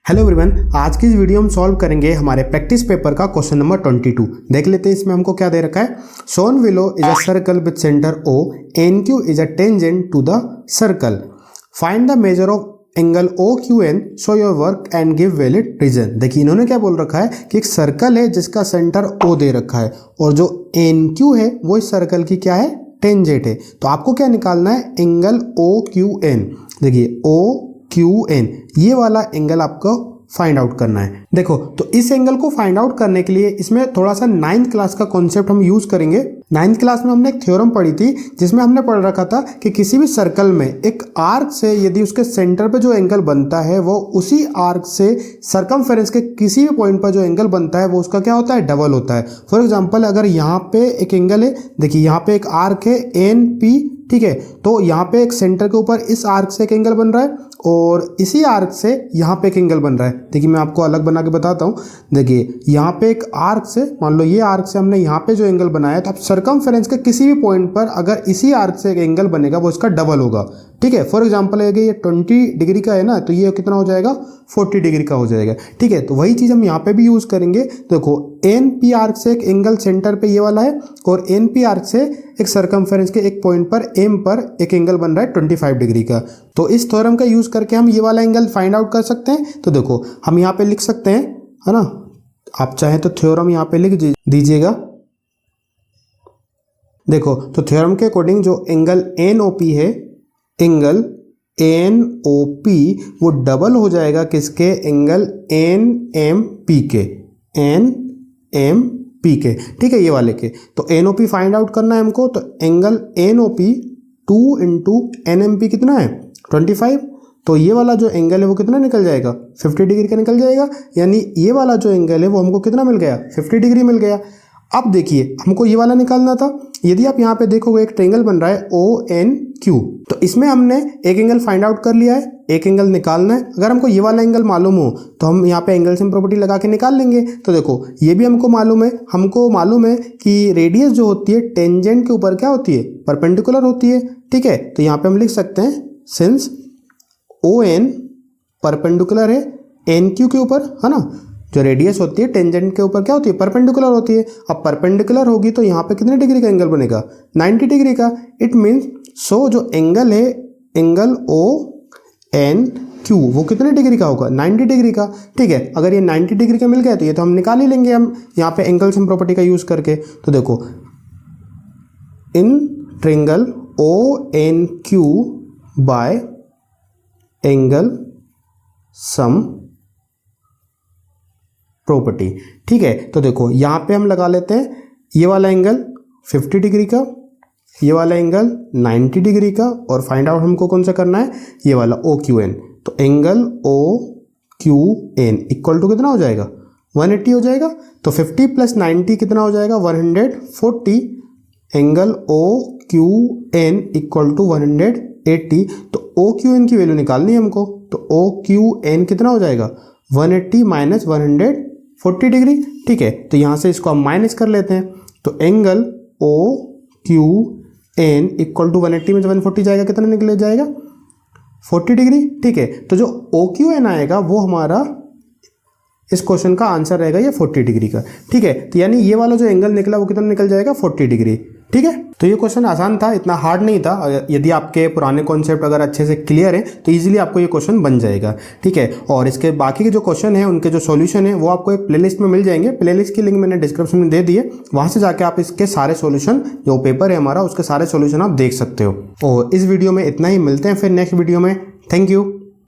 Hello everyone, आज की इस वीडियो में सॉल्व करेंगे हमारे प्रैक्टिस पेपर का क्वेश्चन नंबर 22। देख लेते हैं इसमें हमको क्या दे रखा है। Shown below is a circle with centre O, NQ is a tangent to the circle, find the measure of angle OQN, show your work and give valid reason. देखिए इन्होंने क्या बोल रखा है कि एक सर्कल है जिसका सेंटर O दे रखा है और जो NQ है वो इस सर्कल की क्या है, टेंजेंट है। तो आपको क्या निकालना है, एंगल OQN। देखिए OQN ये वाला एंगल आपको फाइंड आउट करना है। देखो तो इस एंगल को फाइंड आउट करने के लिए इसमें थोड़ा सा 9th क्लास का कॉन्सेप्ट हम यूज करेंगे। 9th क्लास में हमने एक थ्योरम पढ़ी थी जिसमें हमने पढ़ रखा था कि किसी भी सर्कल में एक आर्क से यदि उसके सेंटर पे जो एंगल बनता है वो उसी आर्क से सरकमफेरेंस के किसी भी पॉइंट पर जो एंगल बनता है वो उसका क्या होता है, डबल होता है। फॉर एग्जाम्पल अगर यहाँ पे एक एंगल है, देखिए यहाँ पे एक आर्क है NP, ठीक है, तो यहाँ पे एक सेंटर के ऊपर इस आर्क से एक एंगल बन रहा है और इसी आर्क से यहाँ पे एक एंगल बन रहा है। देखिए मैं आपको अलग बना के बताता हूँ। देखिए यहाँ पे एक आर्क से, मान लो ये आर्क से हमने यहाँ पे जो एंगल बनाया, तो अब सरकमफेरेंस के किसी भी पॉइंट पर अगर इसी आर्क से एक एंगल बनेगा वो इसका डबल होगा, ठीक है। फॉर एग्जाम्पल अगर ये 20 डिग्री का है ना, तो ये कितना हो जाएगा, 40 डिग्री का हो जाएगा, ठीक है। तो वही चीज़ हम यहाँ पे भी यूज़ करेंगे। देखो NP आर्क से एक एंगल सेंटर पे ये वाला है और NP आर्क से एक सरकमफेरेंस के एक पॉइंट पर M पर एक एंगल बन रहा है 25 डिग्री का। तो इस थ्योरम का यूज़ करके हम ये वाला एंगल फाइंड आउट कर सकते हैं। तो देखो हम यहाँ पे लिख सकते हैं, है ना, आप चाहें तो थ्योरम यहाँ पे लिख दीजिएगा। देखो तो थ्योरम के अकॉर्डिंग जो एंगल NOP है, एंगल NOP वो डबल हो जाएगा किसके, एंगल NMP के, NMP के, ठीक है, ये वाले के। तो NOP फाइंड आउट करना है हमको। तो एंगल NOP 2 इंटू NMP कितना है, 25। तो ये वाला जो एंगल है वो कितना निकल जाएगा, 50 डिग्री का निकल जाएगा। यानी ये वाला जो एंगल है वो हमको कितना मिल गया, 50 डिग्री मिल गया। अब देखिए हमको ये वाला निकालना था। यदि आप यहाँ पे देखोगे एक ट्रायंगल बन रहा है ONQ, तो इसमें हमने एक एंगल फाइंड आउट कर लिया है, एक एंगल निकालना है। अगर हमको ये वाला एंगल मालूम हो तो हम यहाँ पे एंगल सम प्रॉपर्टी लगा के निकाल लेंगे। तो देखो ये भी हमको मालूम है कि रेडियस जो होती है टेंजेंट के ऊपर क्या होती है, परपेंडिकुलर होती है, ठीक है। तो यहाँ पे हम लिख सकते हैं सिंस ON परपेंडिकुलर है NQ के ऊपर, है ना, जो रेडियस होती है टेंजेंट के ऊपर क्या होती है, परपेंडिकुलर होती है। अब परपेंडिकुलर होगी तो यहाँ पे कितने डिग्री का एंगल बनेगा, 90 डिग्री का। इट मीन्स सो जो एंगल है, एंगल ONQ वो कितने डिग्री का होगा, 90 डिग्री का, ठीक है। अगर ये 90 डिग्री का मिल गया तो ये तो हम निकाल ही लेंगे हम यहाँ पे एंगल सम प्रॉपर्टी का यूज करके। तो देखो in triangle ONQ bye angle sum property, ठीक है। तो देखो यहाँ पे हम लगा लेते हैं ये वाला एंगल 50 डिग्री का, ये वाला एंगल 90 डिग्री का, और फाइंड आउट हमको कौन सा करना है, ये वाला OQN। तो एंगल OQN इक्वल टू कितना हो जाएगा, 180 हो जाएगा। तो 50 प्लस 90 कितना हो जाएगा, 140। Angle OQN equal to 180। तो OQN की वैल्यू निकालनी है हमको। तो OQN कितना हो जाएगा, 180 माइनस 140 डिग्री, ठीक है। तो यहाँ से इसको हम माइनस कर लेते हैं। तो एंगल OQN इक्वल टू 180 में 140 जाएगा, कितना निकले जाएगा, 40 डिग्री, ठीक है। तो जो OQN आएगा वो हमारा इस क्वेश्चन का आंसर रहेगा ये 40 डिग्री का, ठीक है। तो यानी ये वाला जो एंगल निकला वो कितना निकल जाएगा, 40 डिग्री, ठीक है। तो ये क्वेश्चन आसान था, इतना हार्ड नहीं था। यदि आपके पुराने कॉन्सेप्ट अगर अच्छे से क्लियर है तो इजीली आपको ये क्वेश्चन बन जाएगा, ठीक है। और इसके बाकी के जो क्वेश्चन है उनके जो सॉल्यूशन है वो आपको एक प्लेलिस्ट में मिल जाएंगे। प्लेलिस्ट की लिंक मैंने डिस्क्रिप्शन में दे दी है, वहाँ से जाके आप इसके सारे सॉल्यूशन, जो पेपर है हमारा उसके सारे सॉल्यूशन आप देख सकते हो। और इस वीडियो में इतना ही, मिलते हैं फिर नेक्स्ट वीडियो में। Thank you.